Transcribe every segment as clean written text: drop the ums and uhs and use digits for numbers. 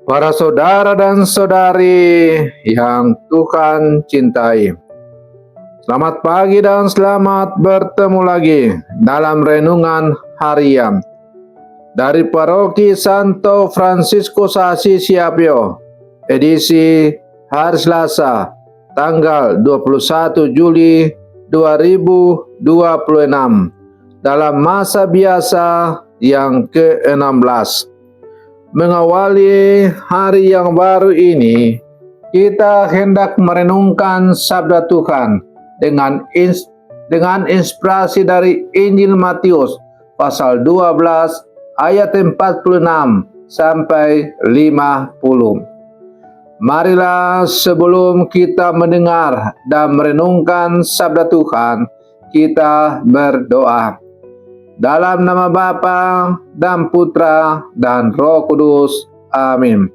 Para saudara dan saudari yang Tuhan cintai, selamat pagi dan selamat bertemu lagi dalam renungan harian dari Paroki Santo Fransiskus Assisi Apio, edisi hari Selasa, tanggal 21 Juli 2026, dalam masa biasa yang ke-16. Mengawali hari yang baru ini, kita hendak merenungkan sabda Tuhan dengan inspirasi dari Injil Matius pasal 12 ayat 46 sampai 50. Marilah sebelum kita mendengar dan merenungkan sabda Tuhan, kita berdoa. Dalam nama Bapa dan Putra dan Roh Kudus. Amin.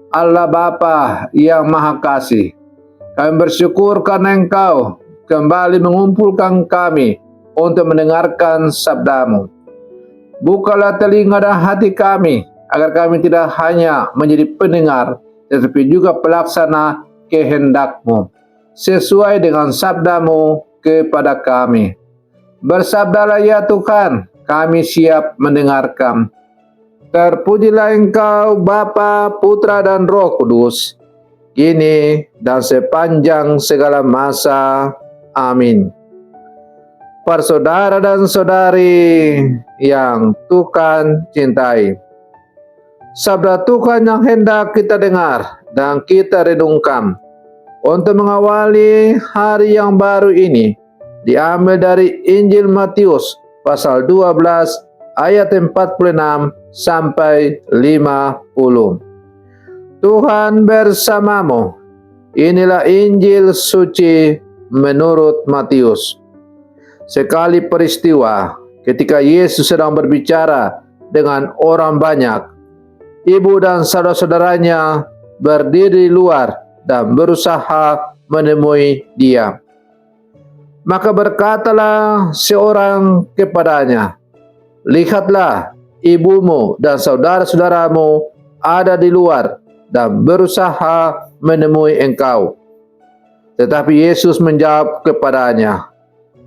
Allah Bapa yang Maha Kasih, kami bersyukur karena Engkau kembali mengumpulkan kami untuk mendengarkan sabda-Mu. Bukalah telinga dan hati kami, agar kami tidak hanya menjadi pendengar, tetapi juga pelaksana kehendak-Mu, sesuai dengan sabda-Mu kepada kami. Bersabdalah ya Tuhan, kami siap mendengarkan. Terpujilah Engkau Bapa, Putra dan Roh Kudus, kini dan sepanjang segala masa. Amin. Para saudara dan saudari yang Tuhan cintai, sabda Tuhan yang hendak kita dengar dan kita renungkan untuk mengawali hari yang baru ini diambil dari Injil Matius pasal 12 ayat 46 sampai 50. Tuhan bersamamu. Inilah Injil suci menurut Matius. Sekali peristiwa ketika Yesus sedang berbicara dengan orang banyak, ibu dan saudara-saudaranya berdiri di luar dan berusaha menemui Dia. Maka berkatalah seorang kepadanya, "Lihatlah, ibumu dan saudara-saudaramu ada di luar dan berusaha menemui engkau." Tetapi Yesus menjawab kepadanya,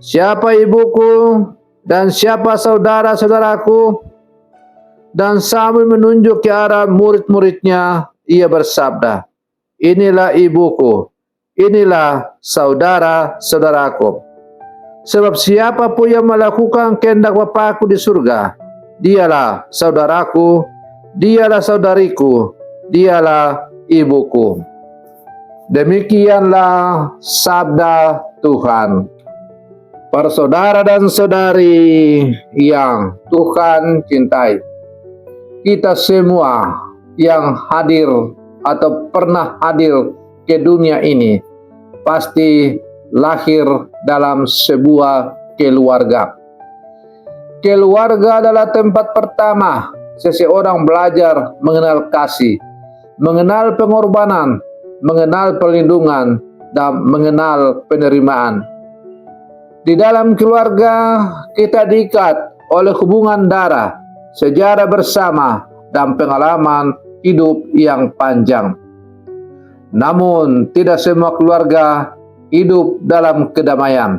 "Siapa ibuku dan siapa saudara-saudaraku?" Dan sambil menunjuk ke arah murid-muridnya, Ia bersabda, "Inilah ibuku, inilah saudara-saudaraku. Sebab siapapun yang melakukan kehendak Bapa-Ku di surga, dialah saudaraku, dialah saudariku, dialah ibuku." Demikianlah sabda Tuhan. Para saudara dan saudari yang Tuhan cintai, kita semua yang hadir atau pernah hadir ke dunia ini pasti lahir dalam sebuah keluarga. Keluarga adalah tempat pertama seseorang belajar mengenal kasih, mengenal pengorbanan, mengenal perlindungan, dan mengenal penerimaan. Di dalam keluarga kita diikat oleh hubungan darah, sejarah bersama, dan pengalaman hidup yang panjang. Namun tidak semua keluarga hidup dalam kedamaian.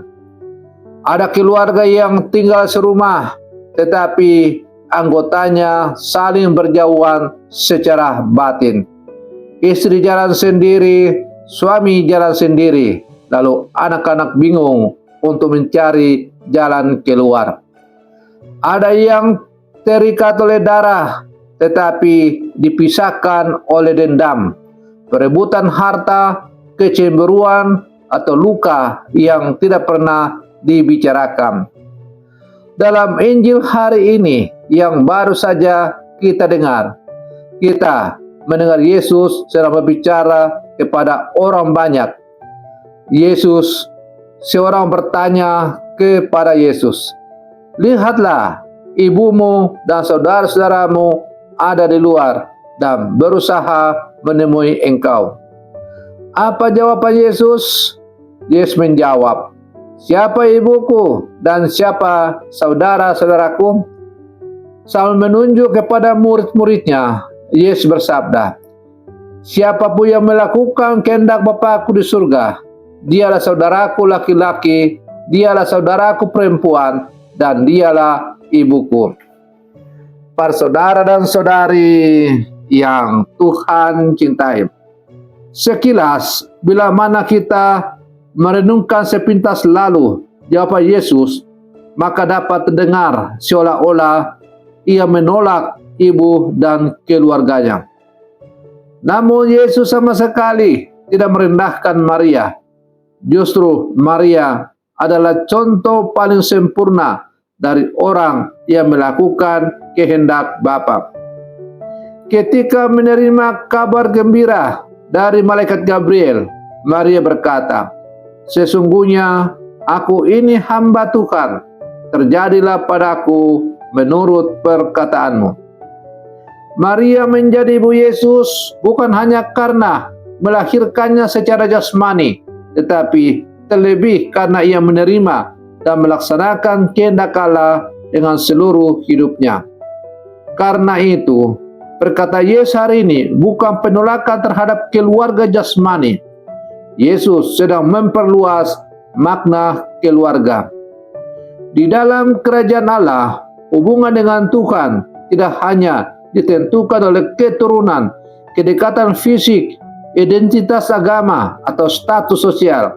Ada keluarga yang tinggal serumah, tetapi anggotanya saling berjauhan secara batin. Istri jalan sendiri, suami jalan sendiri, lalu anak-anak bingung untuk mencari jalan keluar. Ada yang terikat oleh darah, tetapi dipisahkan oleh dendam, perebutan harta, kecemburuan, atau luka yang tidak pernah dibicarakan. Dalam Injil hari ini yang baru saja kita dengar, kita mendengar Yesus sedang berbicara kepada orang banyak. Seorang bertanya kepada Yesus, "Lihatlah, ibumu dan saudara-saudaramu ada di luar dan berusaha menemui engkau." Apa jawaban Yesus? Yesus menjawab, "Siapa ibuku dan siapa saudara-saudaraku?" Sambil menunjuk kepada murid-muridnya, Yesus bersabda, Siapapun yang melakukan kehendak Bapakku di surga, dialah saudaraku laki-laki, dialah saudaraku perempuan, dan dialah ibuku. Para saudara dan saudari yang Tuhan cintai, sekilas bila mana kita merenungkan sepintas lalu jawaban Yesus, maka dapat terdengar seolah-olah ia menolak ibu dan keluarganya. Namun Yesus sama sekali tidak merendahkan Maria. Justru Maria adalah contoh paling sempurna dari orang yang melakukan kehendak Bapa. Ketika menerima kabar gembira dari malaikat Gabriel, Maria berkata, "Sesungguhnya aku ini hamba Tuhan, terjadilah padaku menurut perkataanmu." Maria menjadi ibu Yesus bukan hanya karena melahirkannya secara jasmani, tetapi terlebih karena ia menerima dan melaksanakan kehendak Allah dengan seluruh hidupnya. Karena itu, perkataan Yesus hari ini bukan penolakan terhadap keluarga jasmani. Yesus sedang memperluas makna keluarga. Di dalam kerajaan Allah, hubungan dengan Tuhan tidak hanya ditentukan oleh keturunan, kedekatan fisik, identitas agama, atau status sosial.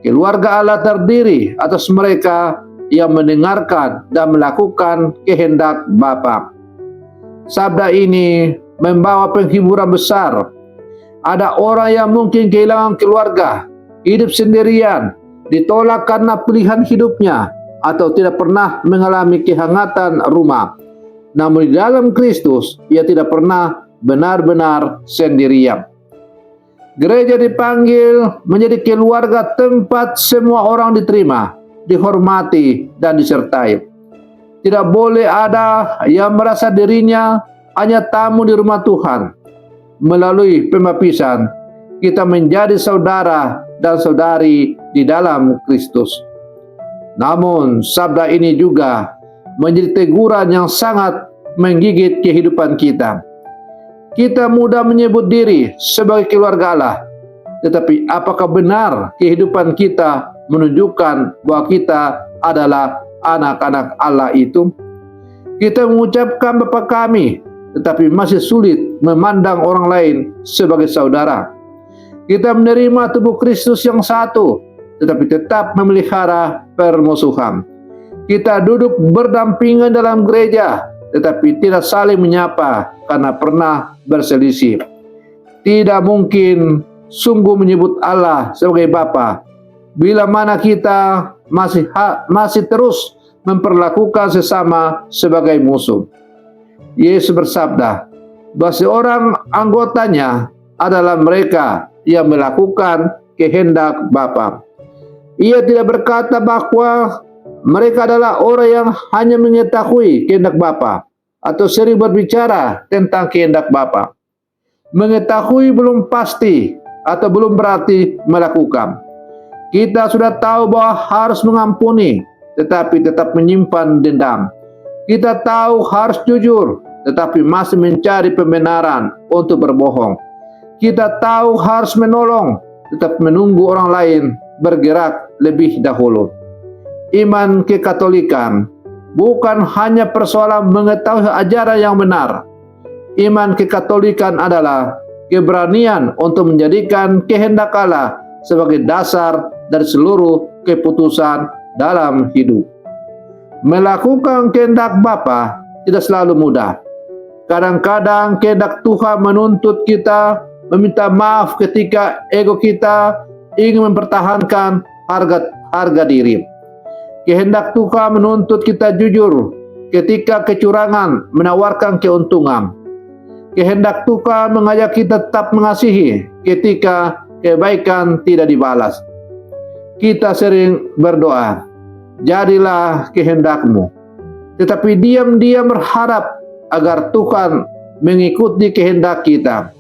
Keluarga Allah terdiri atas mereka yang mendengarkan dan melakukan kehendak Bapa. Sabda ini membawa penghiburan besar. Ada orang yang mungkin kehilangan keluarga, hidup sendirian, ditolak karena pilihan hidupnya, atau tidak pernah mengalami kehangatan rumah. Namun di dalam Kristus, ia tidak pernah benar-benar sendirian. Gereja dipanggil menjadi keluarga tempat semua orang diterima, dihormati, dan disertai. Tidak boleh ada yang merasa dirinya hanya tamu di rumah Tuhan. Melalui pembaptisan, kita menjadi saudara dan saudari di dalam Kristus. Namun, sabda ini juga menjadi teguran yang sangat menggigit kehidupan kita. Kita mudah menyebut diri sebagai keluarga Allah, tetapi apakah benar kehidupan kita menunjukkan bahwa kita adalah anak-anak Allah itu? Kita mengucapkan Bapa kami, tetapi masih sulit memandang orang lain sebagai saudara. Kita menerima tubuh Kristus yang satu, tetapi tetap memelihara permusuhan. Kita duduk berdampingan dalam gereja, tetapi tidak saling menyapa karena pernah berselisih. Tidak mungkin sungguh menyebut Allah sebagai Bapa bila mana kita masih terus memperlakukan sesama sebagai musuh. Yesus bersabda bahwa seorang anggotanya adalah mereka yang melakukan kehendak Bapa. Ia tidak berkata bahwa mereka adalah orang yang hanya mengetahui kehendak Bapa atau sering berbicara tentang kehendak Bapa. Mengetahui belum pasti atau belum berarti melakukan. Kita sudah tahu bahwa harus mengampuni, tetapi tetap menyimpan dendam. Kita tahu harus jujur, tetapi masih mencari pembenaran untuk berbohong. Kita tahu harus menolong, tetap menunggu orang lain bergerak lebih dahulu. Iman kekatolikan bukan hanya persoalan mengetahui ajaran yang benar. Iman kekatolikan adalah keberanian untuk menjadikan kehendak Allah sebagai dasar dari seluruh keputusan dalam hidup. Melakukan kehendak Bapa tidak selalu mudah. Kadang-kadang kehendak Tuhan menuntut kita meminta maaf ketika ego kita ingin mempertahankan harga diri. Kehendak Tuhan menuntut kita jujur ketika kecurangan menawarkan keuntungan. Kehendak Tuhan mengajak kita tetap mengasihi ketika kebaikan tidak dibalas. Kita sering berdoa, "Jadilah kehendak-Mu." Tetapi diam-diam berharap agar Tuhan mengikuti kehendak kita.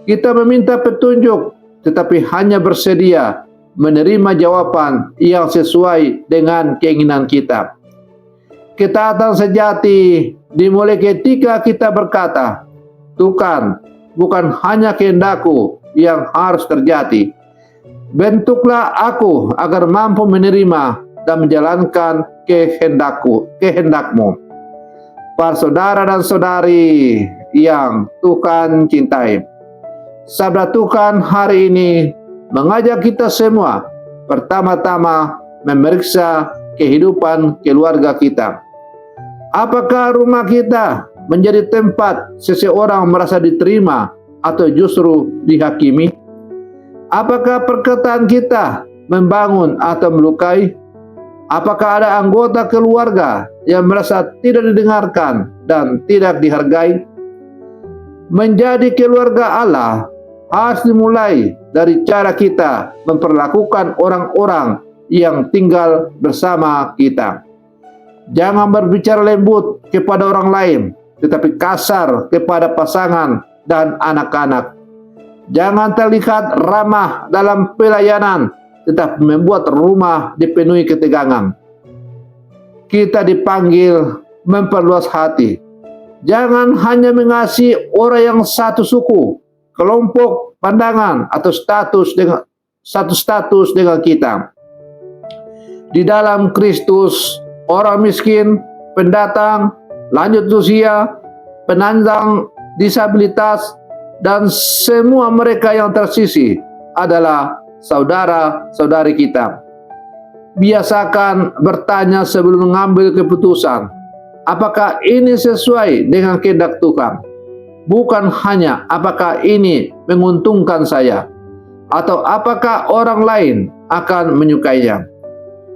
Kita meminta petunjuk, tetapi hanya bersedia menerima jawaban yang sesuai dengan keinginan kita. Ketaatan sejati dimulai ketika kita berkata, "Tuhan, bukan hanya kehendakku yang harus terjadi. Bentuklah aku agar mampu menerima dan menjalankan kehendakmu. Para saudara dan saudari yang Tuhan cintai, sabda Tuhan hari ini mengajak kita semua pertama-tama memeriksa kehidupan keluarga kita. Apakah rumah kita menjadi tempat seseorang merasa diterima atau justru dihakimi? Apakah perkataan kita membangun atau melukai? Apakah ada anggota keluarga yang merasa tidak didengarkan dan tidak dihargai? Menjadi keluarga Allah harus dimulai dari cara kita memperlakukan orang-orang yang tinggal bersama kita. Jangan berbicara lembut kepada orang lain, tetapi kasar kepada pasangan dan anak-anak. Jangan terlihat ramah dalam pelayanan, tetapi membuat rumah dipenuhi ketegangan. Kita dipanggil memperluas hati. Jangan hanya mengasihi orang yang satu suku, kelompok, pandangan, atau status dengan kita. Di dalam Kristus, orang miskin, pendatang, lanjut usia, penyandang disabilitas, dan semua mereka yang tersisih adalah saudara-saudari kita. Biasakan bertanya sebelum mengambil keputusan, apakah ini sesuai dengan kehendak Tuhan? Bukan hanya apakah ini menguntungkan saya, atau apakah orang lain akan menyukainya.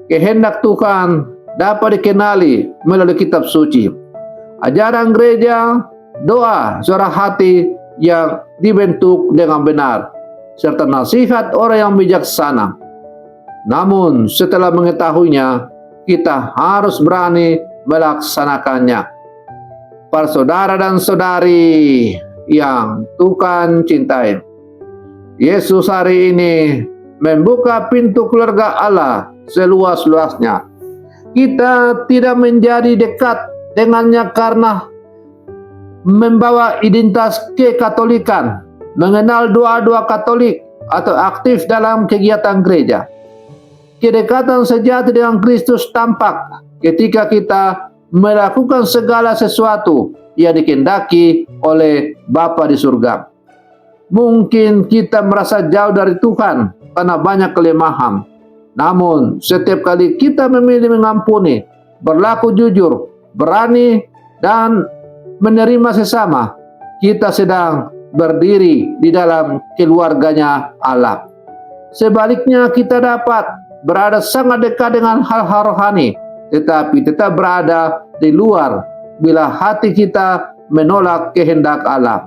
Kehendak Tuhan dapat dikenali melalui kitab suci, ajaran gereja, doa, suara hati yang dibentuk dengan benar, serta nasihat orang yang bijaksana. Namun setelah mengetahuinya, kita harus berani melaksanakannya. Para saudara dan saudari yang Tuhan cintai, Yesus hari ini membuka pintu keluarga Allah seluas-luasnya. Kita tidak menjadi dekat dengannya karena membawa identitas kekatolikan, mengenal doa-doa Katolik, atau aktif dalam kegiatan gereja. Kedekatan sejati dengan Kristus tampak ketika kita melakukan segala sesuatu yang dikehendaki oleh Bapa di surga. Mungkin kita merasa jauh dari Tuhan karena banyak kelemahan. Namun setiap kali kita memilih mengampuni, berlaku jujur, berani, dan menerima sesama, kita sedang berdiri di dalam keluarganya Allah. Sebaliknya, kita dapat berada sangat dekat dengan hal-hal rohani, tetapi tetap berada di luar bila hati kita menolak kehendak Allah.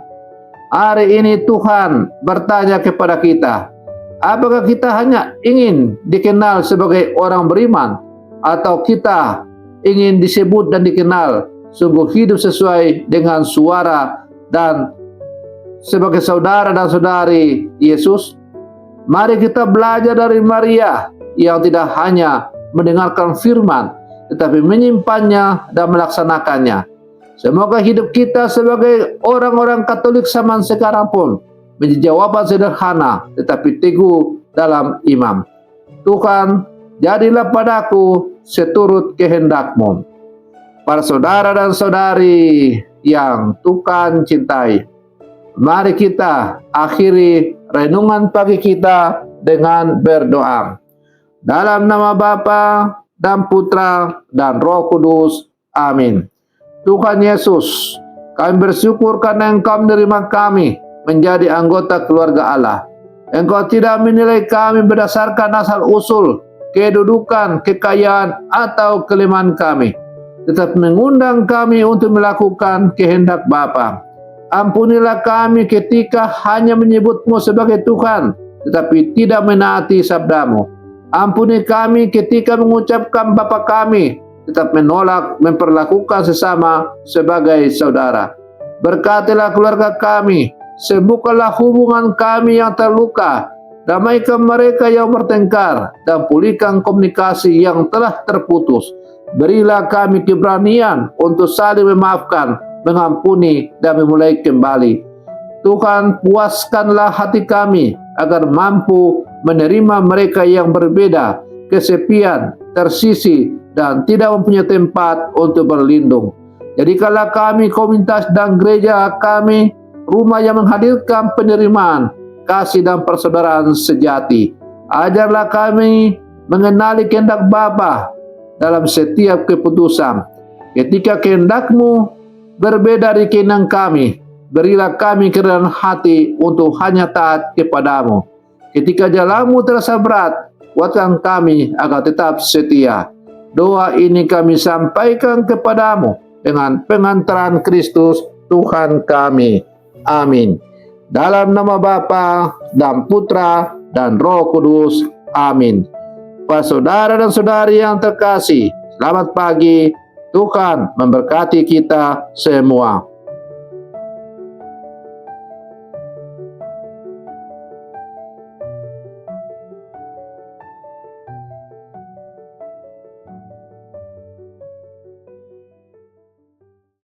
Hari ini Tuhan bertanya kepada kita, apakah kita hanya ingin dikenal sebagai orang beriman, atau kita ingin disebut dan dikenal sungguh hidup sesuai dengan suara dan sebagai saudara dan saudari Yesus? Mari kita belajar dari Maria yang tidak hanya mendengarkan firman, tetapi menyimpannya dan melaksanakannya. Semoga hidup kita sebagai orang-orang Katolik zaman sekarang pun menjadi jawaban sederhana tetapi teguh dalam iman. Tuhan, jadilah padaku seturut kehendak-Mu. Para saudara dan saudari yang Tuhan cintai, mari kita akhiri renungan pagi kita dengan berdoa. Dalam nama Bapa dan Putra dan Roh Kudus. Amin. Tuhan Yesus, kami bersyukur karena Engkau menerima kami menjadi anggota keluarga Allah. Engkau tidak menilai kami berdasarkan asal-usul, kedudukan, kekayaan, atau kelemahan kami, tetapi mengundang kami untuk melakukan kehendak Bapa. Ampunilah kami ketika hanya menyebut-Mu sebagai Tuhan, tetapi tidak menaati sabda-Mu. Ampuni kami ketika mengucapkan Bapa kami, tetap menolak memperlakukan sesama sebagai saudara. Berkatilah keluarga kami, sembuhkanlah hubungan kami yang terluka, damaikan mereka yang bertengkar, dan pulihkan komunikasi yang telah terputus. Berilah kami keberanian untuk saling memaafkan, mengampuni, dan memulai kembali. Tuhan, puaskanlah hati kami agar mampu menerima mereka yang berbeda, kesepian, tersisih, dan tidak mempunyai tempat untuk berlindung. Jadikanlah kami komunitas dan gereja kami rumah yang menghadirkan penerimaan, kasih dan persaudaraan sejati. Ajarlah kami mengenali kehendak Bapa dalam setiap keputusan. Ketika kehendak-Mu berbeda dari kehendak kami, berilah kami kerendahan hati untuk hanya taat kepadamu. Ketika jalanmu terasa berat, kuatkan kami agar tetap setia. Doa ini kami sampaikan kepadamu dengan pengantaran Kristus Tuhan kami. Amin. Dalam nama Bapa dan Putra dan Roh Kudus. Amin. Para saudara dan saudari yang terkasih, selamat pagi. Tuhan memberkati kita semua.